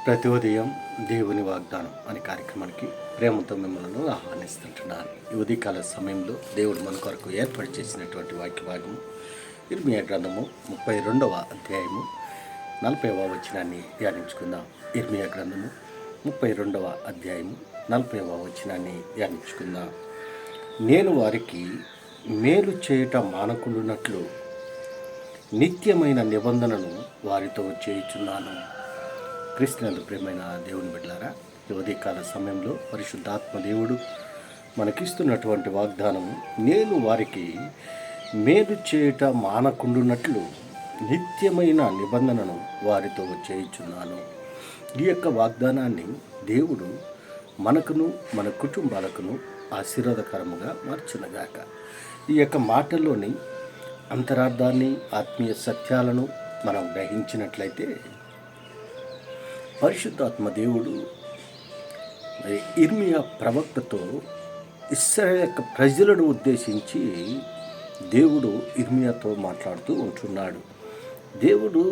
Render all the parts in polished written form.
ప్రతి ఉదయం దేవుని వాగ్దానం అనే కార్యక్రమానికి ప్రేమతో మిమ్మల్ని ఆహ్వానిస్తుంటున్నాను. ఈ ఉదయకాల సమయంలో దేవుడు మన కొరకు ఏర్పాటు చేసినటువంటి వాక్య భాగము ఇర్మియా గ్రంథము 32వ అధ్యాయము 40వ వచనాన్ని ధ్యానించుకుందాం. ఇర్మియా గ్రంథము 32వ అధ్యాయము 40వ వచనాన్ని ధ్యానించుకుందాం. నేను వారికి మేలు చేయట మానకుండునట్లు నిత్యమైన నిబంధనను వారితో చేయుచున్నాను. క్రీస్తునందు ప్రియమైన దేవుని బిడ్డలారా, ఈ ఉదయకాల సమయంలో పరిశుద్ధాత్మ దేవుడు మనకిస్తున్నటువంటి వాగ్దానము, నేను వారికి మేలు చేయట మానకుండునట్లు నిత్యమైన నిబంధనను వారితో చేయుచున్నాను. ఈ యొక్క వాగ్దానాన్ని దేవుడు మనకును మన కుటుంబాలకును ఆశీర్వాదకరముగా మార్చునగాక. ఈ యొక్క మాటల్లోని అంతరార్థాన్ని, ఆత్మీయ సత్యాలను మనం గ్రహించినట్లయితే, పరిశుద్ధాత్మ దేవుడు ఇర్మియా ప్రవక్తతో ఇశ్రాయేలు యొక్క ప్రజలను ఉద్దేశించి దేవుడు ఇర్మియాతో మాట్లాడుతూ ఉంటున్నాడు. దేవుడు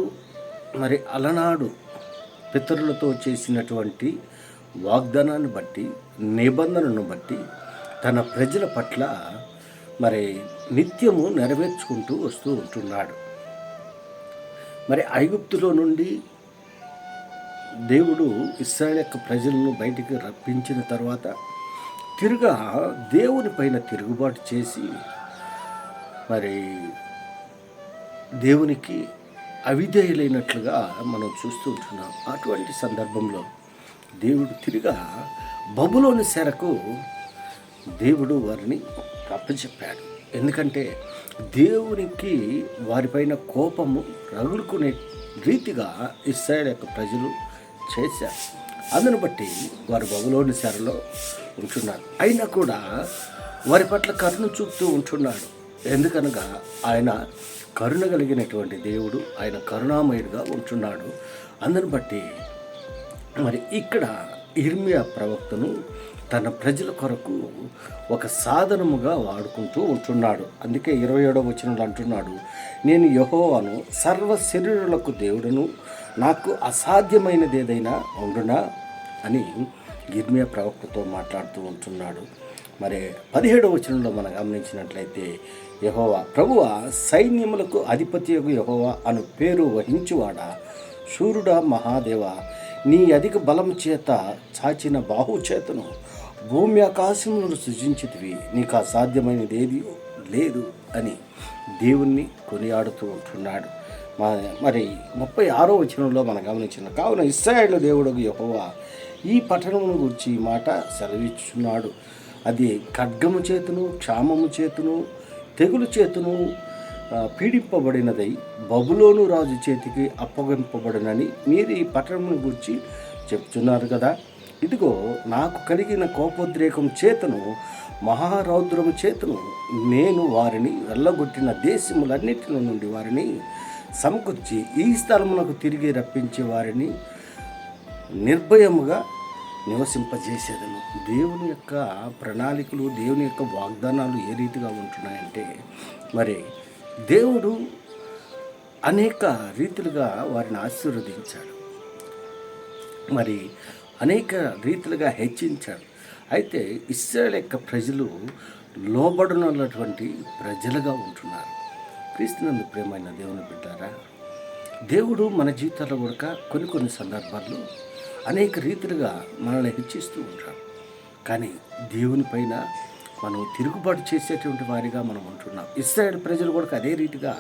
అలనాడు పితరులతో చేసినటువంటి వాగ్దానాన్ని బట్టి, నిబంధనను బట్టి తన ప్రజల పట్ల నిత్యము నెరవేర్చుకుంటూ వస్తూ ఉంటున్నాడు. ఐగుప్తులో నుండి దేవుడు ఇశ్రాయేలు యొక్క ప్రజలను బయటికి రప్పించిన తర్వాత తిరుగా దేవుని పైన తిరుగుబాటు చేసి దేవునికి అవిధేయులైనట్లుగా మనం చూస్తూ ఉంటున్నాం. అటువంటి సందర్భంలో దేవుడు తిరిగా బబులోని చెరకు దేవుడు వారిని అప్పచెప్పాడు. ఎందుకంటే దేవునికి వారిపైన కోపము రగులుకునే రీతిగా ఇశ్రాయేలు యొక్క ప్రజలు చేశారు. అందును బట్టి వారు బబులోని చెరలో ఉంటున్నారు. అయినా కూడా వారి పట్ల కరుణ చూపుతూ ఉంటున్నాడు. ఎందుకనగా ఆయన కరుణ కలిగినటువంటి దేవుడు, ఆయన కరుణామయుడుగా ఉంటున్నాడు. అందును బట్టి ఇక్కడ ఇర్మియా ప్రవక్తను తన ప్రజల కొరకు ఒక సాధనముగా వాడుకుంటూ ఉంటున్నాడు. అందుకే 27వ వచనంలో అంటున్నాడు, నేను యెహోవాను, సర్వ శరీరులకు దేవుడును, నాకు అసాధ్యమైనది ఏదైనా ఉండునా అని ఇర్మియా ప్రవక్తతో మాట్లాడుతూ ఉంటున్నాడు. 17వ వచనంలో మనం గమనించినట్లయితే, యెహోవా ప్రభువా, సైన్యములకు అధిపతియగు యెహోవా అను పేరు వహించువాడా, శూరుడా, మహాదేవ, నీ అధిక బలం చేత చాచిన బాహు చేతను భూమి ఆకాశములను సృజించితివి, నీకు అసాధ్యమైనది ఏది లేదు అని దేవుణ్ణి కొనియాడుతూ ఉంటున్నాడు. 36వ వచనంలో మనం గమనించిన, కావున ఇశ్రాయేలు దేవుడు యెహోవా ఈ పట్టణమును గురించి ఈ మాట సెలవిచ్చుచున్నాడు, అది ఖడ్గము చేతును, క్షామము చేతును, తెగులు చేతును పీడింపబడినదై బబులోను రాజు చేతికి అప్పగింపబడినని మీరు ఈ పట్టణమును గురించి చెప్తున్నారు కదా. ఇదిగో, నాకు కలిగిన కోపోద్రేకం చేతను, మహారౌద్రము చేతను నేను వారిని వెళ్ళగొట్టిన దేశములన్నిటి నుండి వారిని సమకూర్చి ఈ స్థలమునకు తిరిగి రప్పించే వారిని నిర్భయముగా నివసింపజేసేదను. దేవుని యొక్క ప్రణాళికలు, దేవుని యొక్క వాగ్దానాలు ఏ రీతిగా ఉంటున్నాయంటే, దేవుడు అనేక రీతిలుగా వారిని ఆశీర్వదించాడు, అనేక రీతిలుగా హెచ్చించాడు. అయితే ఇశ్రాయేలు యొక్క ప్రజలు లోబడనటువంటి ప్రజలుగా ఉంటున్నారు. క్రీస్తునందు ప్రియమైన దేవుని బిడ్డారా, దేవుడు మన జీవితాల్లో కూడా కొన్ని సందర్భాల్లో అనేక రీతిలుగా మనల్ని హెచ్చిస్తూ ఉంటాడు. కానీ దేవుని పైన మనం తిరుగుబాటు చేసేటువంటి వారిగా మనం ఉంటున్నాం. ఇశ్రాయేలు ప్రజలు కూడా అదే రీతిగా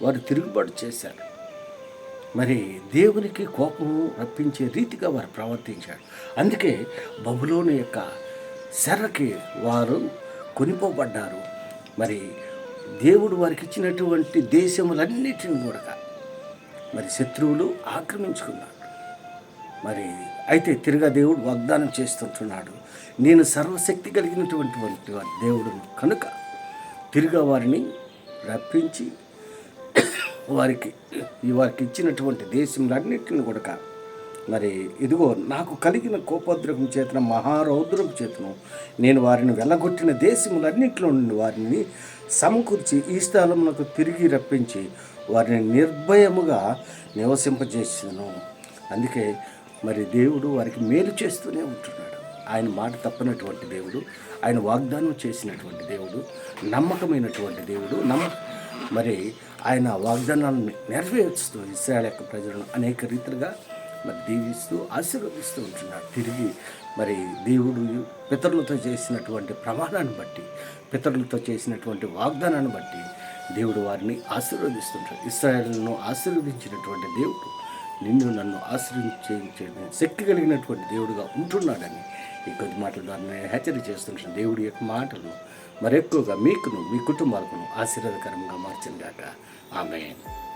వారు తిరుగుబాటు చేశారు. దేవునికి కోపము రప్పించే రీతిగా వారు ప్రవర్తించారు. అందుకే బబులోను యొక్క చెరకి వారు కొనిపోబడ్డారు. దేవుడు వారికి ఇచ్చినటువంటి దేశములన్నిటిని కూడా శత్రువులు ఆక్రమించుకున్నారు. అయితే తిరిగా దేవుడు వాగ్దానం చేస్తుంటున్నాడు, నేను సర్వశక్తి కలిగినటువంటి దేవుడును కనుక తిరిగా వారిని రప్పించి వారికి ఇచ్చినటువంటి దేశములన్నిటిని కూడా ఇదిగో, నాకు కలిగిన కోపోద్రకం చేతన, మహారౌద్రం చేతను నేను వారిని వెళ్ళగొట్టిన దేశములన్నింటిలో నుండి వారిని సమకూర్చి ఈ స్థలమునకు తిరిగి రప్పించి వారిని నిర్భయముగా నివసింపజేసాను. అందుకే మరి దేవుడు వారికి మేలు చేస్తూనే ఉంటున్నాడు. ఆయన మాట తప్పనటువంటి దేవుడు, ఆయన వాగ్దానం చేసినటువంటి దేవుడు, నమ్మకమైనటువంటి దేవుడు. మరి ఆయన వాగ్దానాలను నెరవేరుస్తూ ఇశ్రాయేలు యొక్క ప్రజలను అనేక రీతిగా మరి దీవిస్తూ ఆశీర్వదిస్తూ ఉంటున్నాడు. తిరిగి మరి దేవుడు పితరులతో చేసినటువంటి ప్రమాణాన్ని బట్టి, పితరులతో చేసినటువంటి వాగ్దానాన్ని బట్టి దేవుడు వారిని ఆశీర్వదిస్తుంటాడు. ఇశ్రాయేలును ఆశీర్వదించినటువంటి దేవుడు నిన్ను నన్ను ఆశీర్వదించే శక్తి కలిగినటువంటి దేవుడుగా ఉంటున్నాడని ఈ కొద్ది మాటల ద్వారా నేను హెచ్చరిక చేస్తుంటాను. దేవుడి యొక్క మాటలను మరెక్కువగా మీకును మీ కుటుంబాలకును ఆశీర్వాదకరంగా మార్చిన గాక. ఆమేన్.